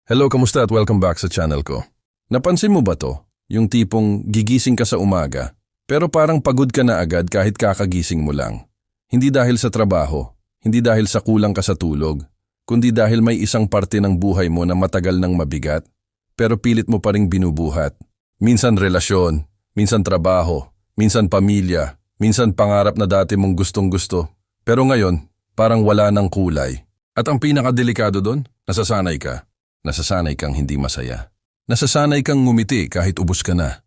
Hello, kamusta at welcome back sa channel ko. Napansin mo ba to? Yung tipong gigising ka sa umaga, pero parang pagod ka na agad kahit kakagising mo lang. Hindi dahil sa trabaho, hindi dahil sa kulang ka sa tulog, kundi dahil may isang parte ng buhay mo na matagal nang mabigat, pero pilit mo pa ring binubuhat. Minsan relasyon, minsan trabaho, minsan pamilya, minsan pangarap na dati mong gustong-gusto. Pero ngayon, parang wala nang kulay. At ang pinakadelikado doon, nasasanay ka. Nasasanay kang hindi masaya. Nasasanay kang ngumiti kahit ubos ka na.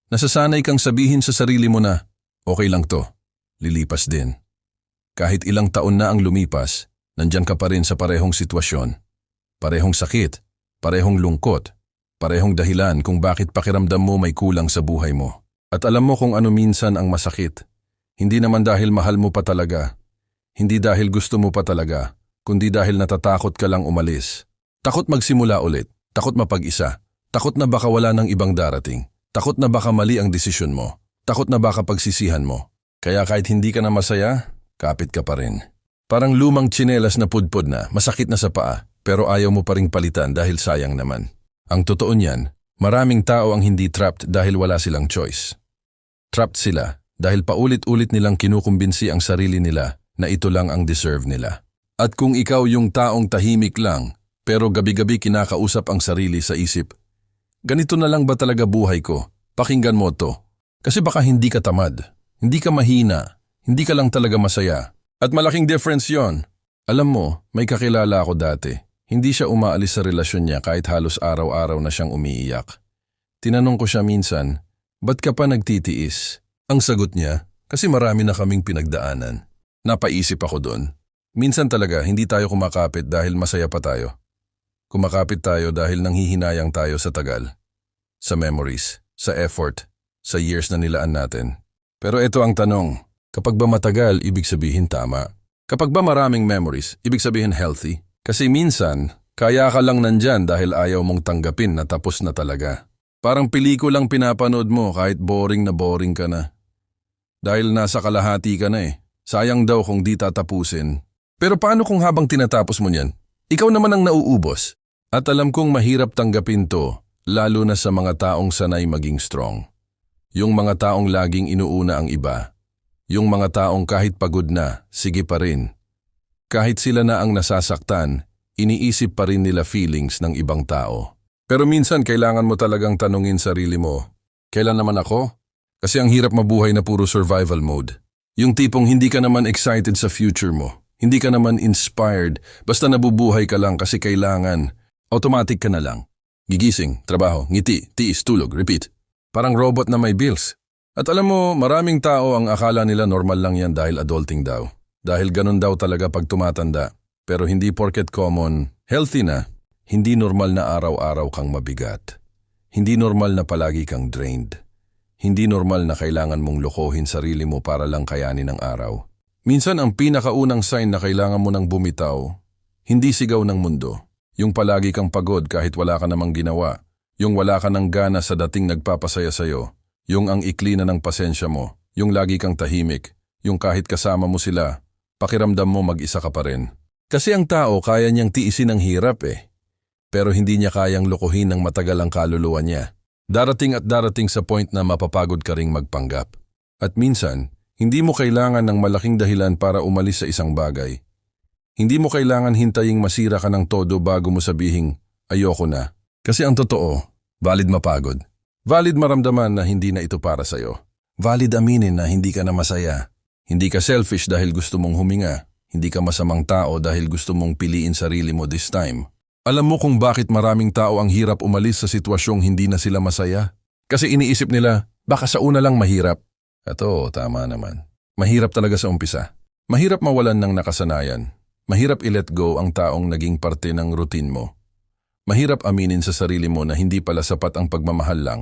Nasasanay kang sabihin sa sarili mo na, okay lang to, lilipas din. Kahit ilang taon na ang lumipas, nandyan ka pa rin sa parehong sitwasyon. Parehong sakit, parehong lungkot, parehong dahilan kung bakit pakiramdam mo may kulang sa buhay mo. At alam mo kung ano minsan ang masakit. Hindi naman dahil mahal mo pa talaga. Hindi dahil gusto mo pa talaga, kundi dahil natatakot ka lang umalis. Takot magsimula ulit, takot mapag-isa, takot na baka wala ng ibang darating, takot na baka mali ang desisyon mo, takot na baka pagsisihan mo. Kaya kahit hindi ka na masaya, kapit ka pa rin. Parang lumang tsinelas na pudpod na, masakit na sa paa, pero ayaw mo pa ring palitan dahil sayang naman. Ang totoo niyan, maraming tao ang hindi trapped dahil wala silang choice. Trapped sila dahil paulit-ulit nilang kinukumbinsi ang sarili nila na ito lang ang deserve nila. At kung ikaw yung taong tahimik lang, pero gabi-gabi kinakausap ang sarili sa isip, ganito na lang ba talaga buhay ko? Pakinggan mo to. Kasi baka hindi ka tamad, hindi ka mahina, hindi ka lang talaga masaya. At malaking difference yon. Alam mo, may kakilala ako dati. Hindi siya umaalis sa relasyon niya kahit halos araw-araw na siyang umiiyak. Tinanong ko siya minsan, ba't ka pa nagtitiis? Ang sagot niya, kasi marami na kaming pinagdaanan. Napaisip ako doon. Minsan talaga hindi tayo kumakapit dahil masaya pa tayo. Kumakapit tayo dahil nanghihinayang tayo sa tagal, sa memories, sa effort, sa years na nilaan natin. Pero ito ang tanong, kapag ba matagal, ibig sabihin tama? Kapag ba maraming memories, ibig sabihin healthy? Kasi minsan, kaya ka lang nandyan dahil ayaw mong tanggapin na tapos na talaga. Parang pelikulang pinapanood mo kahit boring ka na. Dahil nasa kalahati ka na sayang daw kung di tatapusin. Pero paano kung habang tinatapos mo niyan, ikaw naman ang nauubos? At alam kong mahirap tanggapin to, lalo na sa mga taong sanay maging strong. Yung mga taong laging inuuna ang iba. Yung mga taong kahit pagod na, sige pa rin. Kahit sila na ang nasasaktan, iniisip pa rin nila feelings ng ibang tao. Pero minsan kailangan mo talagang tanungin sarili mo, kailan naman ako? Kasi ang hirap mabuhay na puro survival mode. Yung tipong hindi ka naman excited sa future mo. Hindi ka naman inspired, basta nabubuhay ka lang kasi kailangan. Automatic ka na lang. Gigising, trabaho, ngiti, tiis, tulog, repeat. Parang robot na may bills. At alam mo, maraming tao ang akala nila normal lang yan dahil adulting daw. Dahil ganun daw talaga pag tumatanda. Pero hindi porket common, healthy na, hindi normal na araw-araw kang mabigat. Hindi normal na palagi kang drained. Hindi normal na kailangan mong lokohin sarili mo para lang kayanin ang araw. Minsan ang pinakaunang sign na kailangan mo nang bumitaw, hindi sigaw ng mundo. Yung palagi kang pagod kahit wala ka namang ginawa. Yung wala ka ng gana sa dating nagpapasaya sa'yo. Yung ang ikli na ng pasensya mo. Yung lagi kang tahimik. Yung kahit kasama mo sila, pakiramdam mo mag-isa ka pa rin. Kasi ang tao kaya niyang tiisin ang hirap Pero hindi niya kayang lokohin ng matagal ang kaluluwa niya. Darating at darating sa point na mapapagod ka ring magpanggap. At minsan, hindi mo kailangan ng malaking dahilan para umalis sa isang bagay. Hindi mo kailangan hintaying masira ka ng todo bago mo sabihing, ayoko na. Kasi ang totoo, valid mapagod. Valid maramdaman na hindi na ito para sa'yo. Valid aminin na hindi ka na masaya. Hindi ka selfish dahil gusto mong huminga. Hindi ka masamang tao dahil gusto mong piliin sarili mo this time. Alam mo kung bakit maraming tao ang hirap umalis sa sitwasyong hindi na sila masaya? Kasi iniisip nila, baka sa una lang mahirap. Ito, tama naman. Mahirap talaga sa umpisa. Mahirap mawalan ng nakasanayan. Mahirap i-let go ang taong naging parte ng routine mo. Mahirap aminin sa sarili mo na hindi pala sapat ang pagmamahal lang.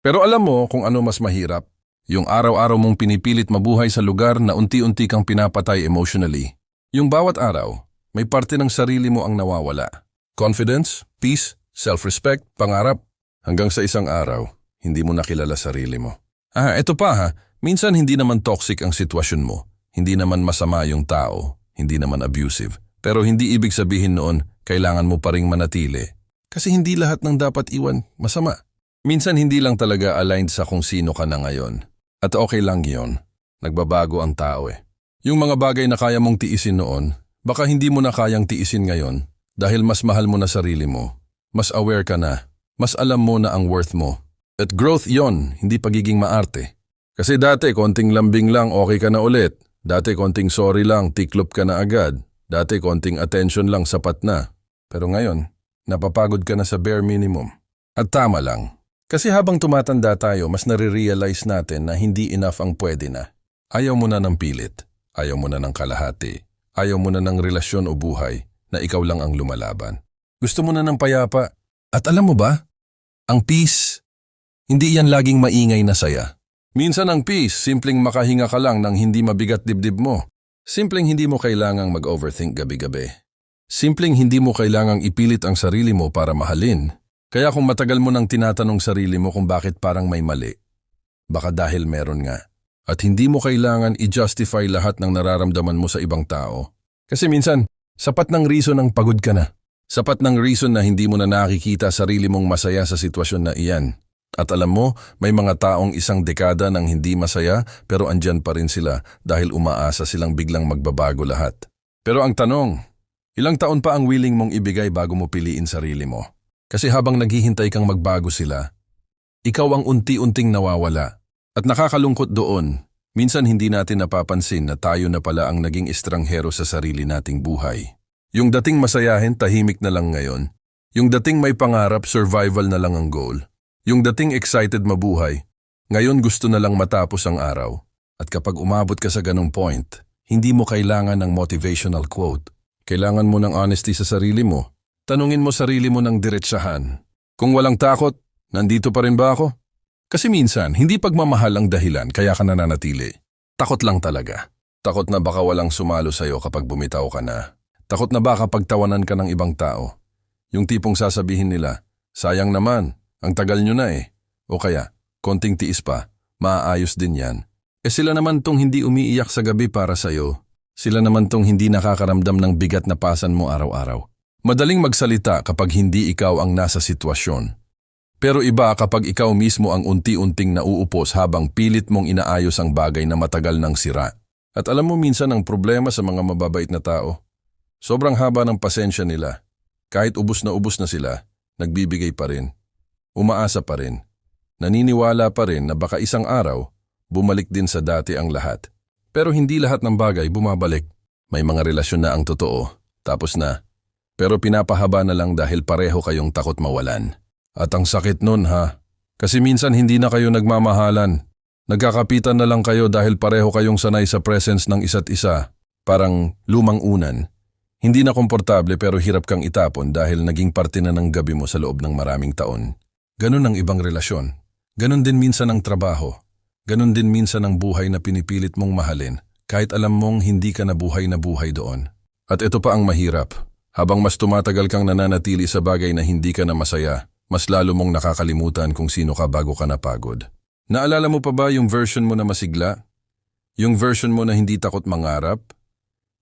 Pero alam mo kung ano mas mahirap? Yung araw-araw mong pinipilit mabuhay sa lugar na unti-unti kang pinapatay emotionally. Yung bawat araw, may parte ng sarili mo ang nawawala. Confidence, peace, self-respect, pangarap. Hanggang sa isang araw, hindi mo nakilala sarili mo. Ito pa minsan hindi naman toxic ang sitwasyon mo. Hindi naman masama yung tao. Hindi naman abusive. Pero hindi ibig sabihin noon, kailangan mo pa ring manatili. Kasi hindi lahat ng dapat iwan masama. Minsan hindi lang talaga aligned sa kung sino ka na ngayon. At okay lang yon. Nagbabago ang tao eh. Yung mga bagay na kaya mong tiisin noon, baka hindi mo na kayang tiisin ngayon dahil mas mahal mo na sarili mo. Mas aware ka na. Mas alam mo na ang worth mo. At growth yon, hindi pagiging maarte. Kasi dati konting lambing lang okay ka na ulit. Dati konting sorry lang, tiklop ka na agad. Dati konting attention lang sapat na. Pero ngayon, napapagod ka na sa bare minimum. At tama lang. Kasi habang tumatanda tayo, mas nare-realize natin na hindi enough ang pwede na. Ayaw mo na ng pilit. Ayaw mo na ng kalahati. Ayaw mo na ng relasyon o buhay na ikaw lang ang lumalaban. Gusto mo na ng payapa. At alam mo ba, ang peace, hindi yan laging maingay na saya. Minsan ang peace, simpleng makahinga ka lang nang hindi mabigat dibdib mo. Simpleng hindi mo kailangang mag-overthink gabi-gabi. Simpleng hindi mo kailangang ipilit ang sarili mo para mahalin. Kaya kung matagal mo nang tinatanong sarili mo kung bakit parang may mali, baka dahil meron nga. At hindi mo kailangan i-justify lahat ng nararamdaman mo sa ibang tao. Kasi minsan, sapat ng reason ang pagod ka na. Sapat ng reason na hindi mo na nakikita sarili mong masaya sa sitwasyon na iyan. At alam mo, may mga taong isang dekada nang hindi masaya pero andyan pa rin sila dahil umaasa silang biglang magbabago lahat. Pero ang tanong, ilang taon pa ang willing mong ibigay bago mo piliin sarili mo? Kasi habang naghihintay kang magbago sila, ikaw ang unti-unting nawawala. At nakakalungkot doon, minsan hindi natin napapansin na tayo na pala ang naging estranghero sa sarili nating buhay. Yung dating masayahin, tahimik na lang ngayon. Yung dating may pangarap, survival na lang ang goal. Yung dating excited mabuhay, ngayon gusto na lang matapos ang araw. At kapag umabot ka sa ganong point, hindi mo kailangan ng motivational quote. Kailangan mo ng honesty sa sarili mo. Tanungin mo sarili mo ng diretsahan. Kung walang takot, nandito pa rin ba ako? Kasi minsan, hindi pagmamahal ang dahilan kaya ka nananatili. Takot lang talaga. Takot na baka walang sumalo sa'yo kapag bumitaw ka na. Takot na baka pagtawanan ka ng ibang tao. Yung tipong sasabihin nila, sayang naman, ang tagal nyo na eh. O kaya, konting tiis pa, maaayos din yan. Eh sila naman tong hindi umiiyak sa gabi para sa'yo. Sila naman tong hindi nakakaramdam ng bigat na pasan mo araw-araw. Madaling magsalita kapag hindi ikaw ang nasa sitwasyon. Pero iba kapag ikaw mismo ang unti-unting nauupos habang pilit mong inaayos ang bagay na matagal nang sira. At alam mo minsan ang problema sa mga mababait na tao. Sobrang haba ng pasensya nila. Kahit ubos na sila, nagbibigay pa rin. Umaasa pa rin. Naniniwala pa rin na baka isang araw, bumalik din sa dati ang lahat. Pero hindi lahat ng bagay bumabalik. May mga relasyon na ang totoo, tapos na. Pero pinapahaba na lang dahil pareho kayong takot mawalan. At ang sakit nun ha, kasi minsan hindi na kayo nagmamahalan. Nagkakapitan na lang kayo dahil pareho kayong sanay sa presence ng isa't isa. Parang lumang unan. Hindi na komportable pero hirap kang itapon dahil naging parte na ng gabi mo sa loob ng maraming taon. Ganun ang ibang relasyon. Ganun din minsan ang trabaho. Ganun din minsan ang buhay na pinipilit mong mahalin kahit alam mong hindi ka na buhay doon. At ito pa ang mahirap. Habang mas tumatagal kang nananatili sa bagay na hindi ka na masaya, mas lalo mong nakakalimutan kung sino ka bago ka napagod. Naalala mo pa ba yung version mo na masigla? Yung version mo na hindi takot mangarap?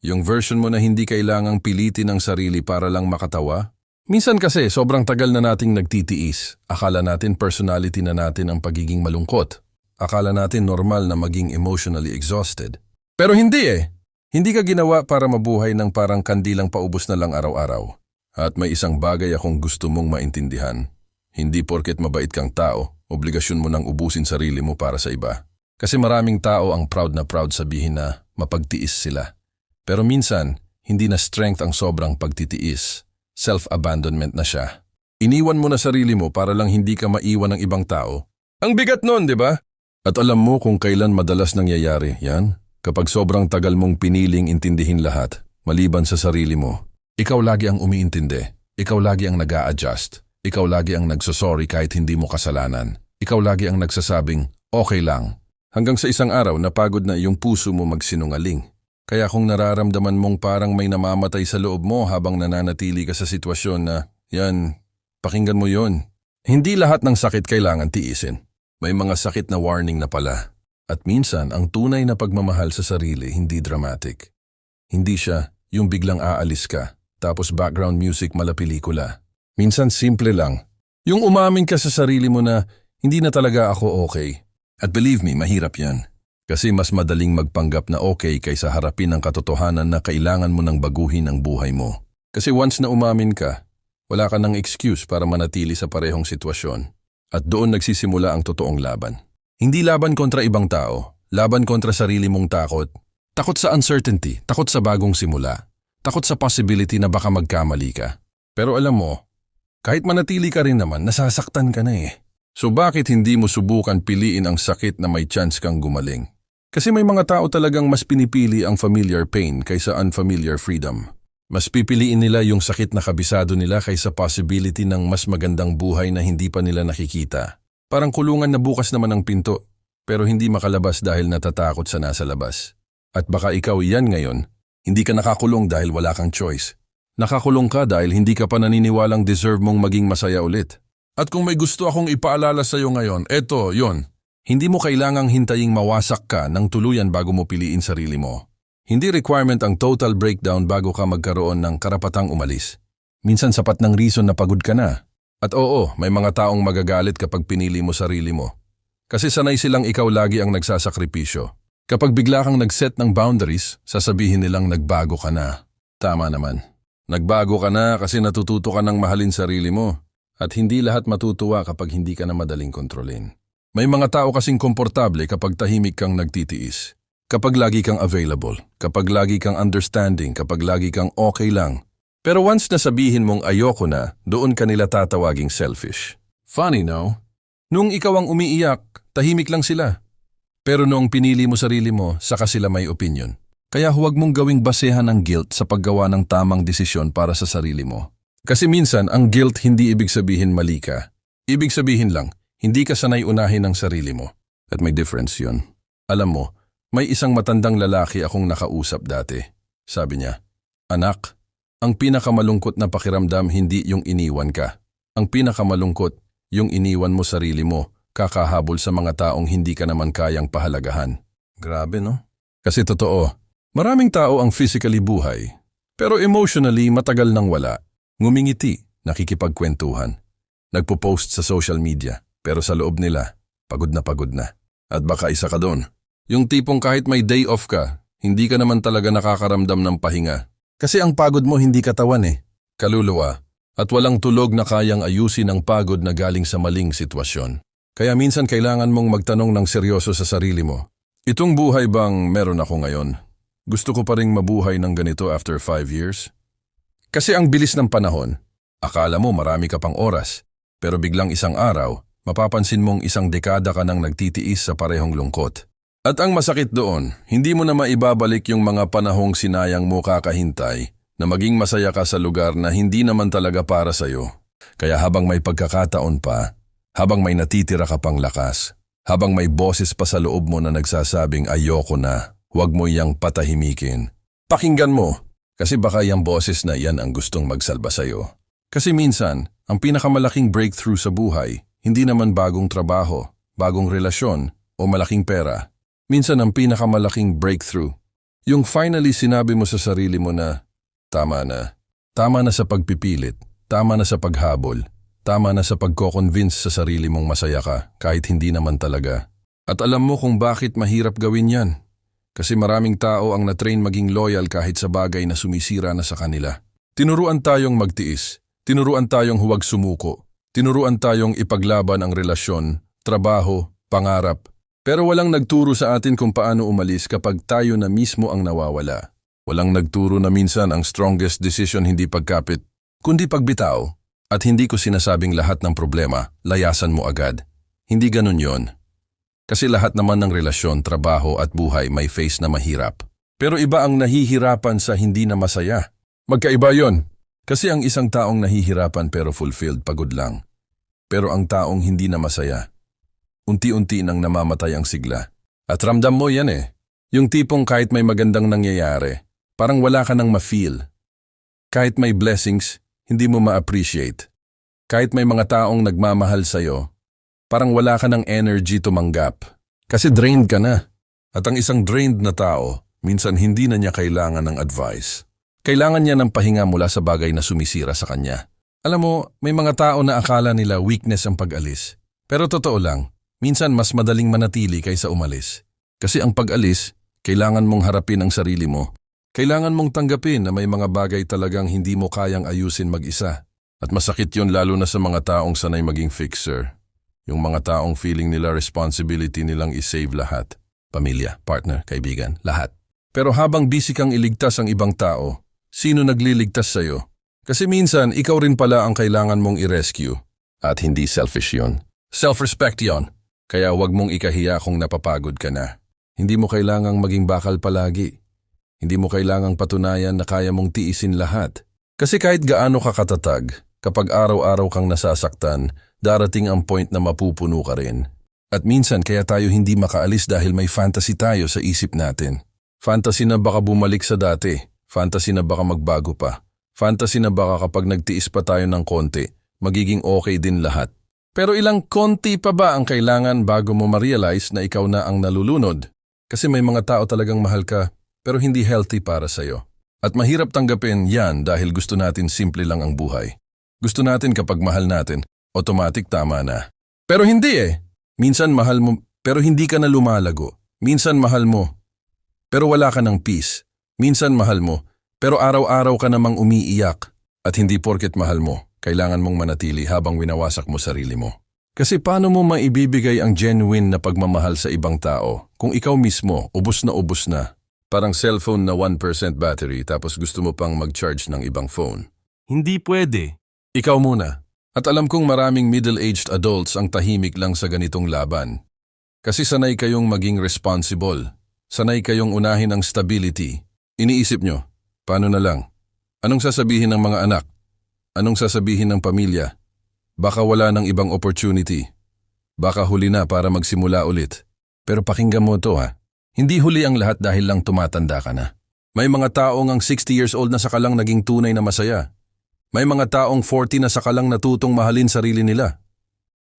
Yung version mo na hindi kailangang pilitin ang sarili para lang makatawa? Minsan kasi sobrang tagal na nating nagtitiis. Akala natin personality na natin ang pagiging malungkot. Akala natin normal na maging emotionally exhausted. Pero hindi eh. Hindi ka ginawa para mabuhay ng parang kandilang paubos na lang araw-araw. At may isang bagay akong gusto mong maintindihan. Hindi porket mabait kang tao, obligasyon mo nang ubusin sarili mo para sa iba. Kasi maraming tao ang proud na proud sabihin na mapagtiis sila. Pero minsan, hindi na strength ang sobrang pagtitiis. Self-abandonment na siya. Iniwan mo na sarili mo para lang hindi ka maiwan ng ibang tao. Ang bigat nun, di ba? At alam mo kung kailan madalas nangyayari yan? Kapag sobrang tagal mong piniling intindihin lahat, maliban sa sarili mo, ikaw lagi ang umiintindi, ikaw lagi ang nag-a-adjust, ikaw lagi ang nagsasorry kahit hindi mo kasalanan, ikaw lagi ang nagsasabing, okay lang. Hanggang sa isang araw napagod na iyong puso mo magsinungaling. Kaya kung nararamdaman mong parang may namamatay sa loob mo habang nananatili ka sa sitwasyon na, yan, pakinggan mo yon. Hindi lahat ng sakit kailangan tiisin. May mga sakit na warning na pala. At minsan, ang tunay na pagmamahal sa sarili hindi dramatic. Hindi siya yung biglang aalis ka, tapos background music malapelikula. Minsan simple lang. Yung umamin ka sa sarili mo na hindi na talaga ako okay. At believe me, mahirap yan. Kasi mas madaling magpanggap na okay kaysa harapin ang katotohanan na kailangan mo nang baguhin ang buhay mo. Kasi once na umamin ka, wala ka ng excuse para manatili sa parehong sitwasyon. At doon nagsisimula ang totoong laban. Hindi laban kontra ibang tao, laban kontra sarili mong takot. Takot sa uncertainty, takot sa bagong simula, takot sa possibility na baka magkamali ka. Pero alam mo, kahit manatili ka rin naman, nasasaktan ka na eh. So bakit hindi mo subukan piliin ang sakit na may chance kang gumaling? Kasi may mga tao talagang mas pinipili ang familiar pain kaysa unfamiliar freedom. Mas pipiliin nila yung sakit na kabisado nila kaysa possibility ng mas magandang buhay na hindi pa nila nakikita. Parang kulungan na bukas naman ang pinto, pero hindi makalabas dahil natatakot sa nasa labas. At baka ikaw yan ngayon, hindi ka nakakulong dahil wala kang choice. Nakakulong ka dahil hindi ka pa naniniwalang deserve mong maging masaya ulit. At kung may gusto akong ipaalala sa iyo ngayon, eto, yon. Hindi mo kailangang hintaying mawasak ka ng tuluyan bago mo piliin sarili mo. Hindi requirement ang total breakdown bago ka magkaroon ng karapatang umalis. Minsan sapat ng reason na pagod ka na. At oo, may mga taong magagalit kapag pinili mo sarili mo. Kasi sanay silang ikaw lagi ang nagsasakripisyo. Kapag bigla kang nag-set ng boundaries, sasabihin nilang nagbago ka na. Tama naman. Nagbago ka na kasi natututo ka ng mahalin sarili mo. At hindi lahat matutuwa kapag hindi ka na madaling kontrolin. May mga tao kasing komportable kapag tahimik kang nagtitiis. Kapag lagi kang available, kapag lagi kang understanding, kapag lagi kang okay lang. Pero once na sabihin mong ayoko na, doon ka nila tatawaging selfish. Funny, no? Nung ikaw ang umiiyak, tahimik lang sila. Pero noong pinili mo sarili mo, saka sila may opinion. Kaya huwag mong gawing basehan ang guilt sa paggawa ng tamang desisyon para sa sarili mo. Kasi minsan, ang guilt hindi ibig sabihin mali ka. Ibig sabihin lang, hindi ka sanay unahin ang sarili mo. At may difference yun. Alam mo, may isang matandang lalaki akong nakausap dati. Sabi niya, "Anak, ang pinakamalungkot na pakiramdam hindi yung iniwan ka. Ang pinakamalungkot, yung iniwan mo sarili mo, kakahabol sa mga taong hindi ka naman kayang pahalagahan." Grabe, no? Kasi totoo, maraming tao ang physically buhay. Pero emotionally, matagal nang wala. Ngumingiti, nakikipagkwentuhan. Nagpo-post sa social media, pero sa loob nila, pagod na pagod na. At baka isa ka doon. Yung tipong kahit may day off ka, hindi ka naman talaga nakakaramdam ng pahinga. Kasi ang pagod mo hindi katawan eh, kaluluwa. At walang tulog na kayang ayusin ang pagod na galing sa maling sitwasyon. Kaya minsan kailangan mong magtanong ng seryoso sa sarili mo. Itong buhay bang meron ako ngayon? Gusto ko pa ring mabuhay ng ganito after 5 years? Kasi ang bilis ng panahon, akala mo marami ka pang oras, pero biglang isang araw, mapapansin mong isang dekada ka nang nagtitiis sa parehong lungkot. At ang masakit doon, hindi mo na maibabalik yung mga panahong sinayang mo kakahintay na maging masaya ka sa lugar na hindi naman talaga para sa'yo. Kaya habang may pagkakataon pa, habang may natitira ka pang lakas, habang may boses pa sa loob mo na nagsasabing ayoko na, huwag mo iyang patahimikin. Pakinggan mo, kasi baka yung boses na yan ang gustong magsalba sa'yo. Kasi minsan, ang pinakamalaking breakthrough sa buhay, hindi naman bagong trabaho, bagong relasyon, o malaking pera. Minsan ang pinakamalaking breakthrough, yung finally sinabi mo sa sarili mo na, tama na. Tama na sa pagpipilit, tama na sa paghabol, tama na sa pagko-convince sa sarili mong masaya ka kahit hindi naman talaga. At alam mo kung bakit mahirap gawin yan. Kasi maraming tao ang na-train maging loyal kahit sa bagay na sumisira na sa kanila. Tinuruan tayong magtiis, tinuruan tayong huwag sumuko, tinuruan tayong ipaglaban ang relasyon, trabaho, pangarap. Pero walang nagturo sa atin kung paano umalis kapag tayo na mismo ang nawawala. Walang nagturo na minsan ang strongest decision hindi pagkapit, kundi pagbitaw. At hindi ko sinasabing lahat ng problema, layasan mo agad. Hindi ganun yon. Kasi lahat naman ng relasyon, trabaho at buhay may phase na mahirap. Pero iba ang nahihirapan sa hindi na masaya. Magkaiba yon. Kasi ang isang taong nahihirapan pero fulfilled, pagod lang. Pero ang taong hindi na masaya, unti-unti nang namamatay ang sigla. At ramdam mo yan eh. Yung tipong kahit may magandang nangyayari, parang wala ka nang ma-feel. Kahit may blessings, hindi mo ma-appreciate. Kahit may mga taong nagmamahal sa'yo, parang wala ka ng energy tumanggap. Kasi drained ka na. At ang isang drained na tao, minsan hindi na niya kailangan ng advice. Kailangan niya ng pahinga mula sa bagay na sumisira sa kanya. Alam mo, may mga tao na akala nila weakness ang pag-alis. Pero totoo lang, minsan mas madaling manatili kaysa umalis. Kasi ang pag-alis, kailangan mong harapin ang sarili mo. Kailangan mong tanggapin na may mga bagay talagang hindi mo kayang ayusin mag-isa. At masakit yun lalo na sa mga taong sanay maging fixer. Yung mga taong feeling nila responsibility nilang isave lahat. Pamilya, partner, kaibigan, lahat. Pero habang busy kang iligtas ang ibang tao, sino nagliligtas sa'yo? Kasi minsan, ikaw rin pala ang kailangan mong i-rescue. At hindi selfish yon. Self-respect yon. Kaya wag mong ikahiya kung napapagod ka na. Hindi mo kailangang maging bakal palagi. Hindi mo kailangang patunayan na kaya mong tiisin lahat. Kasi kahit gaano ka katatag, kapag araw-araw kang nasasaktan, darating ang point na mapupuno ka rin. At minsan kaya tayo hindi makaalis dahil may fantasy tayo sa isip natin. Fantasy na baka bumalik sa dati. Fantasy na baka magbago pa. Fantasy na baka kapag nagtiis pa tayo ng konti, magiging okay din lahat. Pero ilang konti pa ba ang kailangan bago mo ma-realize na ikaw na ang nalulunod? Kasi may mga tao talagang mahal ka, pero hindi healthy para sa'yo. At mahirap tanggapin yan dahil gusto natin simple lang ang buhay. Gusto natin kapag mahal natin, automatic tama na. Pero hindi eh. Minsan mahal mo, pero hindi ka na lumalago. Minsan mahal mo, pero wala ka ng peace. Minsan mahal mo, pero araw-araw ka namang umiiyak. At hindi porket mahal mo, kailangan mong manatili habang winawasak mo sarili mo. Kasi paano mo maibibigay ang genuine na pagmamahal sa ibang tao kung ikaw mismo ubos na? Parang cellphone na 1% battery tapos gusto mo pang mag-charge ng ibang phone. Hindi pwede. Ikaw muna. At alam kong maraming middle-aged adults ang tahimik lang sa ganitong laban. Kasi sanay kayong maging responsible. Sanay kayong unahin ang stability. Iniisip nyo, paano na lang? Anong sasabihin ng mga anak? Anong sasabihin ng pamilya? Baka wala ng ibang opportunity. Baka huli na para magsimula ulit. Pero pakinggan mo to ha. Hindi huli ang lahat dahil lang tumatanda ka na. May mga taong ang 60 years old na saka lang naging tunay na masaya. May mga taong 40 na saka lang natutong mahalin sarili nila.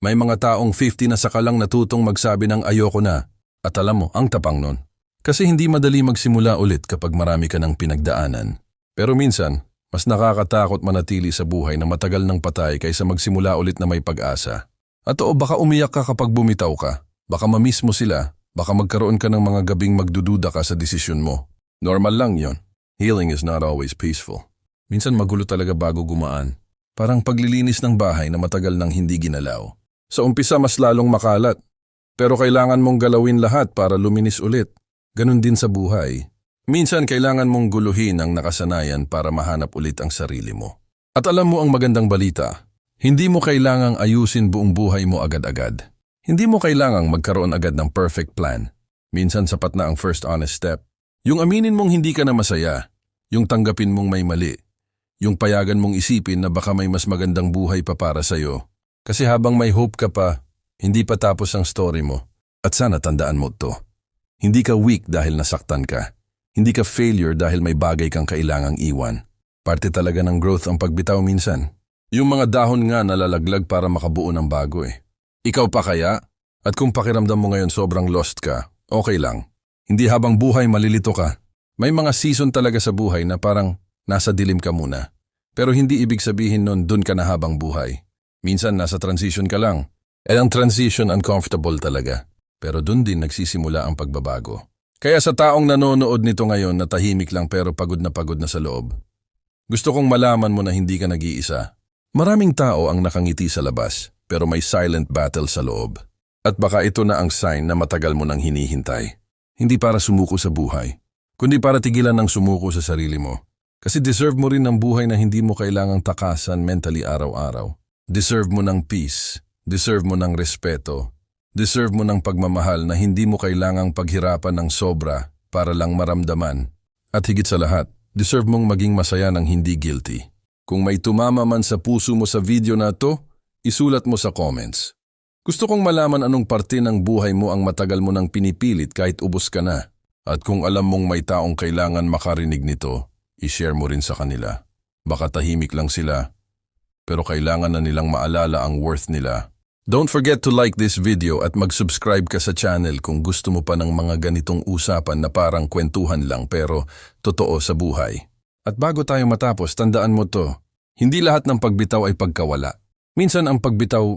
May mga taong 50 na saka lang natutong magsabi ng ayoko na. At alam mo, ang tapang nun. Kasi hindi madali magsimula ulit kapag marami ka ng pinagdaanan. Pero minsan, mas nakakatakot manatili sa buhay na matagal ng patay kaysa magsimula ulit na may pag-asa. At oo, baka umiyak ka kapag bumitaw ka. Baka mamiss mo sila. Baka magkaroon ka ng mga gabing magdududa ka sa desisyon mo. Normal lang yon. Healing is not always peaceful. Minsan magulo talaga bago gumaan. Parang paglilinis ng bahay na matagal nang hindi ginalaw. Sa umpisa mas lalong makalat. Pero kailangan mong galawin lahat para luminis ulit. Ganon din sa buhay. Minsan kailangan mong guluhin ang nakasanayan para mahanap ulit ang sarili mo. At alam mo ang magandang balita. Hindi mo kailangang ayusin buong buhay mo agad-agad. Hindi mo kailangang magkaroon agad ng perfect plan. Minsan sapat na ang first honest step. Yung aminin mong hindi ka na masaya. Yung tanggapin mong may mali. Yung payagan mong isipin na baka may mas magandang buhay pa para sa'yo. Kasi habang may hope ka pa, hindi pa tapos ang story mo. At sana tandaan mo to. Hindi ka weak dahil nasaktan ka. Hindi ka failure dahil may bagay kang kailangang iwan. Parte talaga ng growth ang pagbitaw minsan. Yung mga dahon nga nalalaglag para makabuo ng bago eh. Ikaw pa kaya? At kung pakiramdam mo ngayon sobrang lost ka, okay lang. Hindi habang buhay malilito ka. May mga season talaga sa buhay na parang nasa dilim ka muna. Pero hindi ibig sabihin nun dun ka na habang buhay. Minsan nasa transition ka lang. At ang transition uncomfortable talaga. Pero dun din nagsisimula ang pagbabago. Kaya sa taong nanonood nito ngayon na tahimik lang pero pagod na sa loob. Gusto kong malaman mo na hindi ka nag-iisa. Maraming tao ang nakangiti sa labas. Pero may silent battle sa loob. At baka ito na ang sign na matagal mo nang hinihintay. Hindi para sumuko sa buhay, kundi para tigilan ng sumuko sa sarili mo. Kasi deserve mo rin ng buhay na hindi mo kailangang takasan mentally araw-araw. Deserve mo ng peace. Deserve mo ng respeto. Deserve mo ng pagmamahal na hindi mo kailangang paghirapan ng sobra para lang maramdaman. At higit sa lahat, deserve mong maging masaya ng hindi guilty. Kung may tumama man sa puso mo sa video na to, isulat mo sa comments. Gusto kong malaman anong parte ng buhay mo ang matagal mo nang pinipilit kahit ubos ka na. At kung alam mong may taong kailangan makarinig nito, i-share mo rin sa kanila. Baka tahimik lang sila, pero kailangan na nilang maalala ang worth nila. Don't forget to like this video at mag-subscribe ka sa channel kung gusto mo pa ng mga ganitong usapan na parang kwentuhan lang pero totoo sa buhay. At bago tayo matapos, tandaan mo to. Hindi lahat ng pagbitaw ay pagkawala. Minsan ang pagbitaw,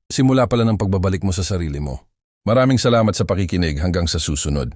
simula pala ng pagbabalik mo sa sarili mo. Maraming salamat sa pakikinig hanggang sa susunod.